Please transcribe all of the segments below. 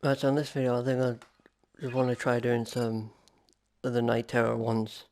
Right, so in this video I think I just want to try doing some of the night terror ones.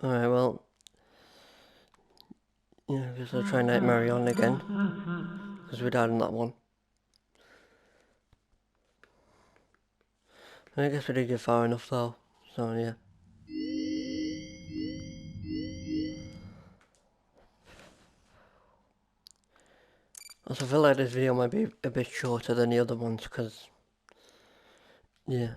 Alright, well, yeah, I guess I'll try Nightmare on again, because we died on that one. I guess we did get far enough though, so yeah. Also, I feel like this video might be a bit shorter than the other ones, because, yeah.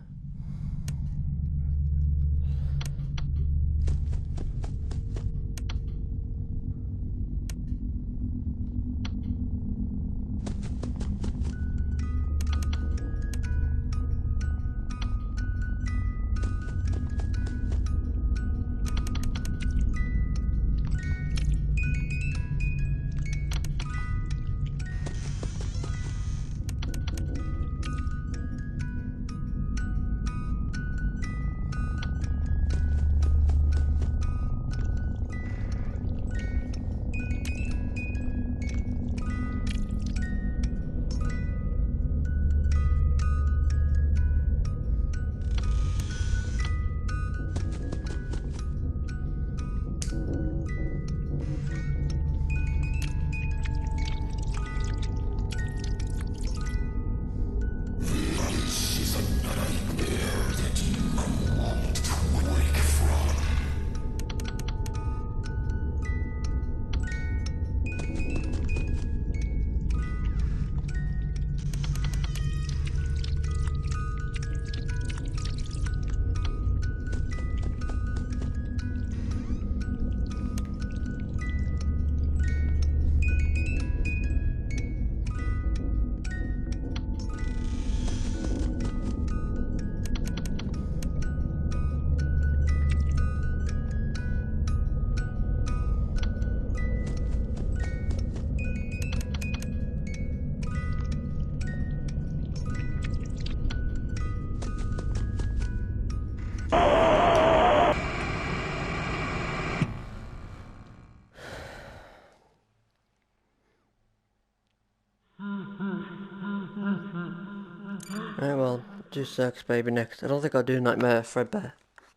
Alright, well, do Sex Baby next. I don't think I'll do Nightmare Fredbear.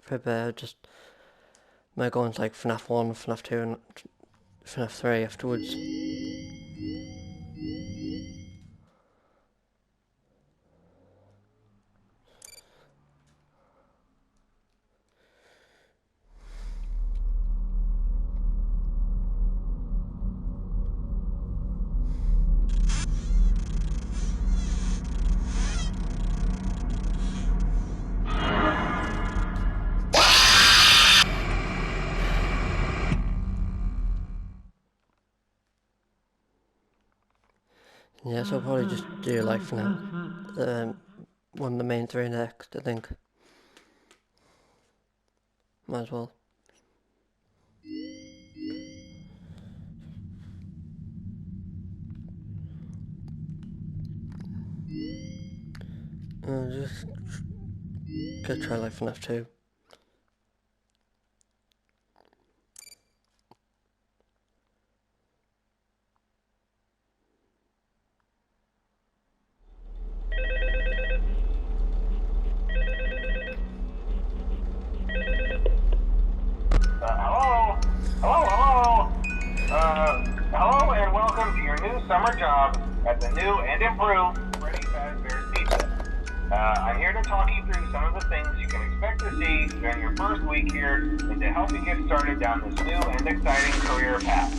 Fredbear, just might go into like Fnaf 1, Fnaf 2 and Fnaf 3 afterwards. Yeah, so I'll probably just do like FNAF, one of the main three next, I think. Might as well. Just go try like FNAF 2. Hello and welcome to your new summer job at the new and improved Freddy Fazbear's Pizza. I'm here to talk you through some of the things you can expect to see during your first week here and to help you get started down this new and exciting career path.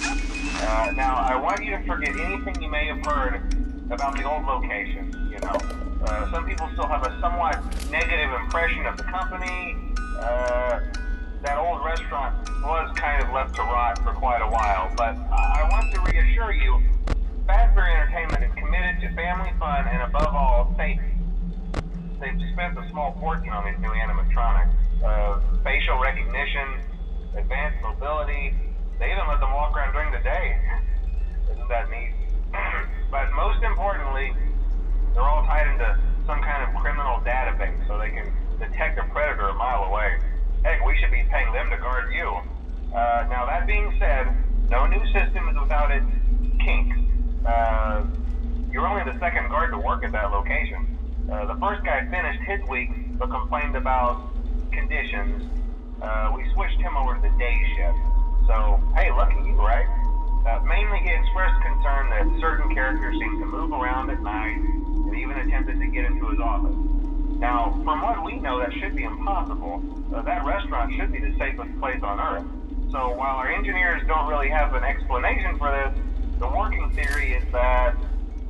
Now, I want you to forget anything you may have heard about the old location, some people still have a somewhat negative impression of the company. That old restaurant was kind of left to rot for quite a while, but I want to reassure you, Fazbear Entertainment is committed to family fun and above all, safety. They've spent a small fortune on these new animatronics. Facial recognition, advanced mobility, they even let them walk around during the day. Isn't that neat? But most importantly, they're all tied into some kind of criminal database so they can detect a predator a mile away. Heck, we should be paying them to guard you. Now that being said, no new system is without its kinks. You're only the second guard to work at that location. The first guy finished his week but complained about conditions. We switched him over to the day shift. So, hey, lucky you, right? Mainly he expressed concern that certain characters seem to move around at night and even attempted to get into his office. Now, from what we know, that should be impossible. That restaurant should be the safest place on Earth. So while our engineers don't really have an explanation for this, the working theory is that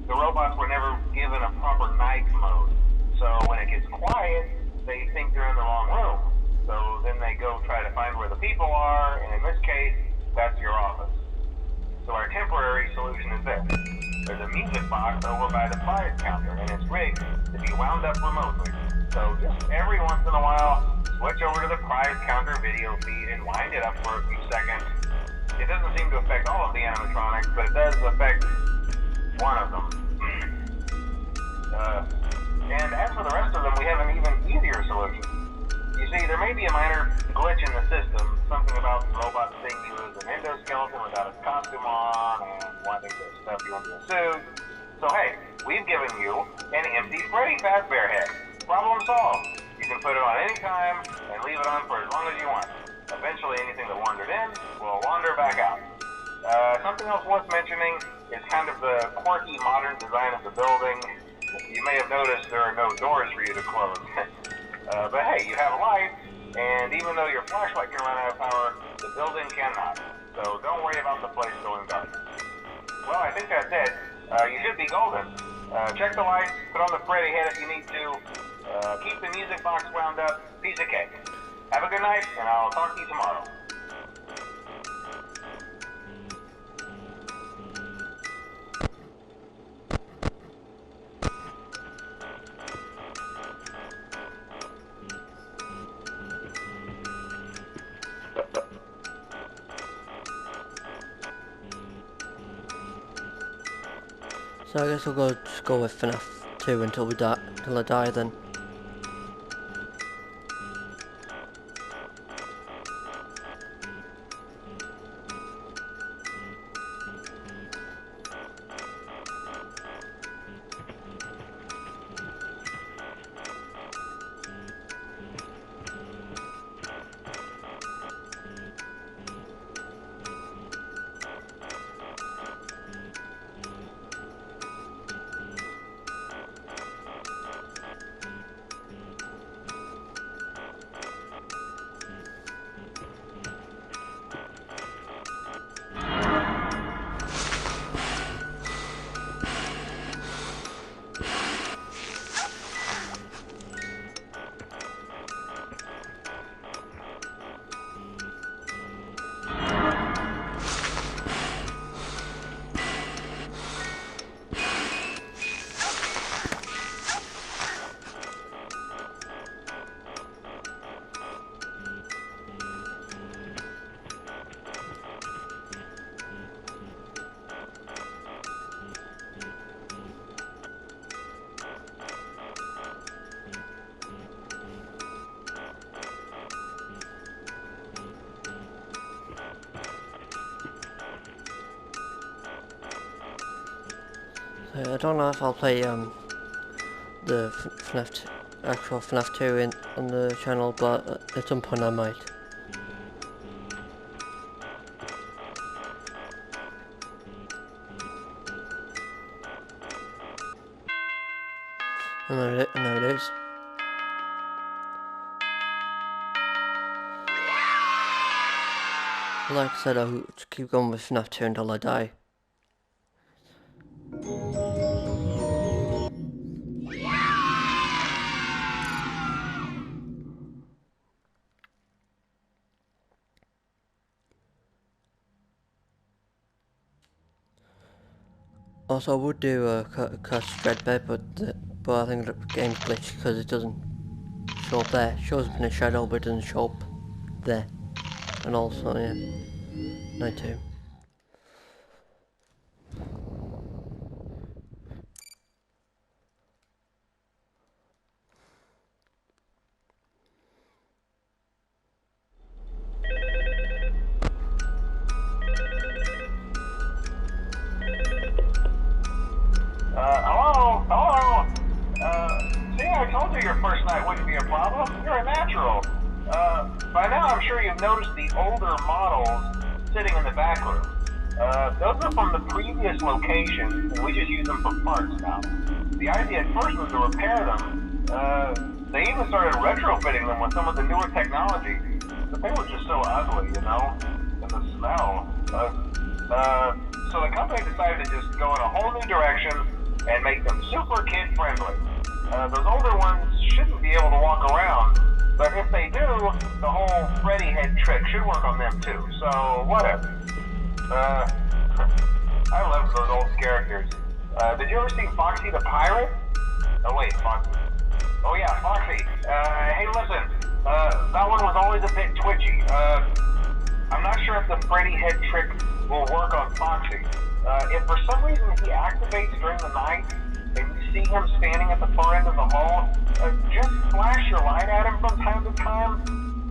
the robots were never given a proper night mode. So when it gets quiet, they think they're in the wrong room. So then they go try to find where the people are, and in this case, that's your office. So our temporary solution is this. There's a music box over by the prize counter, and it's rigged to be wound up remotely. So just every once in a while, switch over to the prize counter video feed and wind it up for a few seconds. It doesn't seem to affect all of the animatronics, but it does affect one of them. And as for the rest of them, we have an even easier solution. You see, there may be a minor glitch in the system, something about the robot seeing you as an endoskeleton without a costume on and wanting to stuff you into a suit. So hey, we've given you an empty Freddy Fazbear head. Problem solved. You can put it on any time and leave it on for as long as you want. Eventually anything that wandered in will wander back out. Something else worth mentioning is kind of the quirky modern design of the building. You may have noticed there are no doors for you to close. But hey, you have lights, and even though your flashlight can run out of power, the building cannot. So don't worry about the place going dark. Well, I think that's it. You should be golden. Check the lights, put on the Freddy head if you need to. Keep the music box wound up. Piece of cake. Have a good night, and I'll talk to you tomorrow. So I guess we'll just go with FNAF 2 until I die then. I don't know if I'll play the actual FNAF 2 on the channel, but at some point I might. And there it is. Like I said, I'll just keep going with FNAF 2 until I die. Also, I would do a cast Dreadbed, but I think the game's glitched because it doesn't show up there. It shows up in a shadow, but it doesn't show up there. And also, yeah, night 2. Hello? See, I told you your first night wouldn't be a problem. You're a natural. By now I'm sure you've noticed the older models sitting in the back room. Those are from the previous location, and we just use them for parts now. The idea at first was to repair them. They even started retrofitting them with some of the newer technology, but they were just so ugly, you know? And the smell. So the company decided to just go in a whole new direction and make them super kid-friendly. Those older ones shouldn't be able to walk around, but if they do, the whole Freddy head trick should work on them too, so whatever. I love those old characters. Did you ever see Foxy the Pirate? Oh wait, Foxy. Oh yeah, Foxy. Hey listen, that one was always a bit twitchy. I'm not sure if the Freddy head trick will work on Foxy. If for some reason he activates during the night, and you see him standing at the far end of the hall, just flash your light at him from time to time.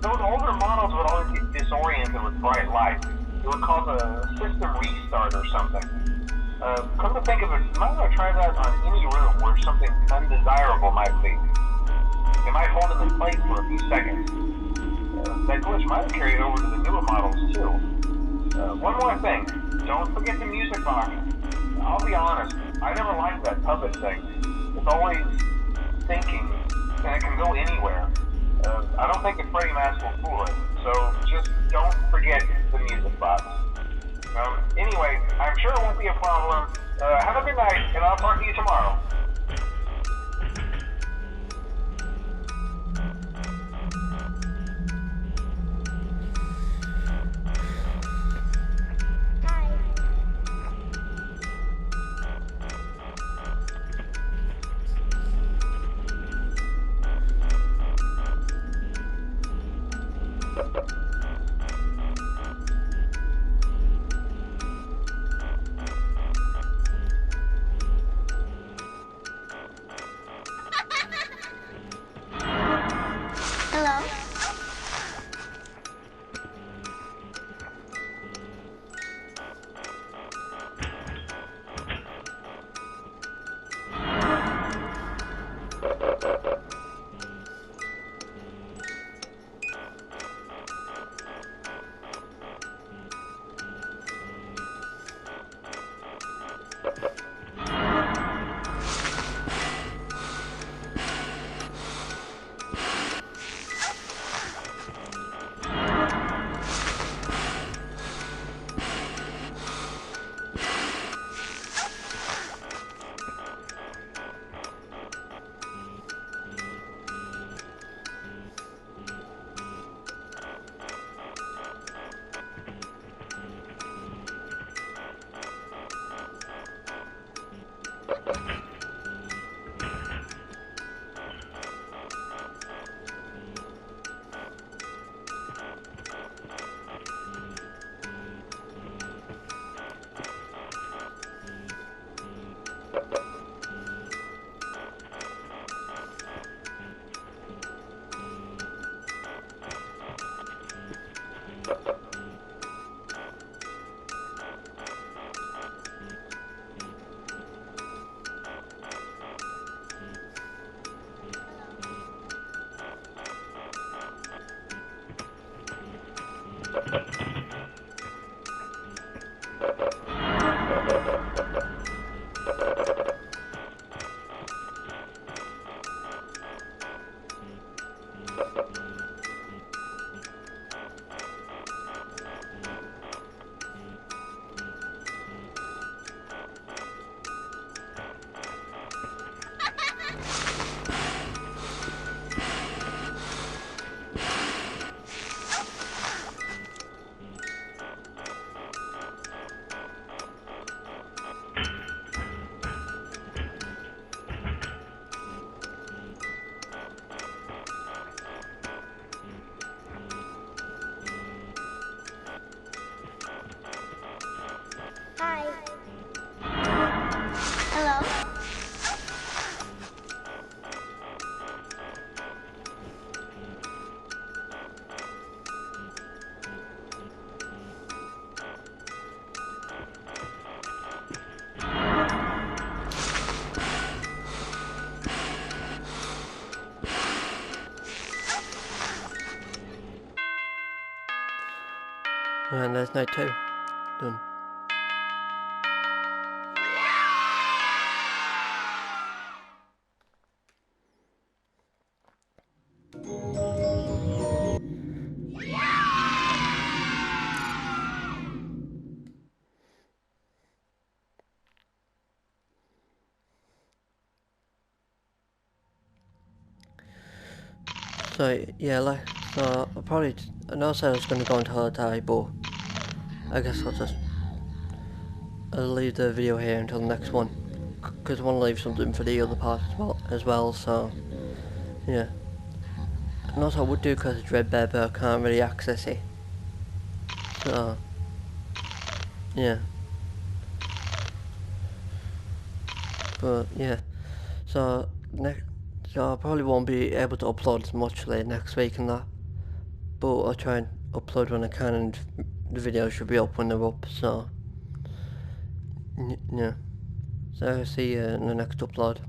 Those older models would always get disoriented with bright light. It would cause a system restart or something. Come to think of it, you might want to try that on any room where something undesirable might be. It might hold him in place for a few seconds. That glitch might have carried over to the newer models too. One more thing, don't forget the music box. I'll be honest, I never liked that puppet thing. It's always thinking, and it can go anywhere. I don't think the Freddy mask will fool it, so just don't forget the music box. Anyway, I'm sure it won't be a problem. Have a good night, and I'll talk to you tomorrow. And there's night 2. Done. So yeah, so I know I said I was going to go on holiday, but I guess I'll leave the video here until the next one, because I want to leave something for the other part as well. So yeah, and also I would do because it's Red Bear, but I can't really access it. So yeah, but yeah, so so I probably won't be able to upload as much late next week and that, but I'll try and upload when I can, and the videos should be up when they're up. So yeah, so I'll see you in the next upload.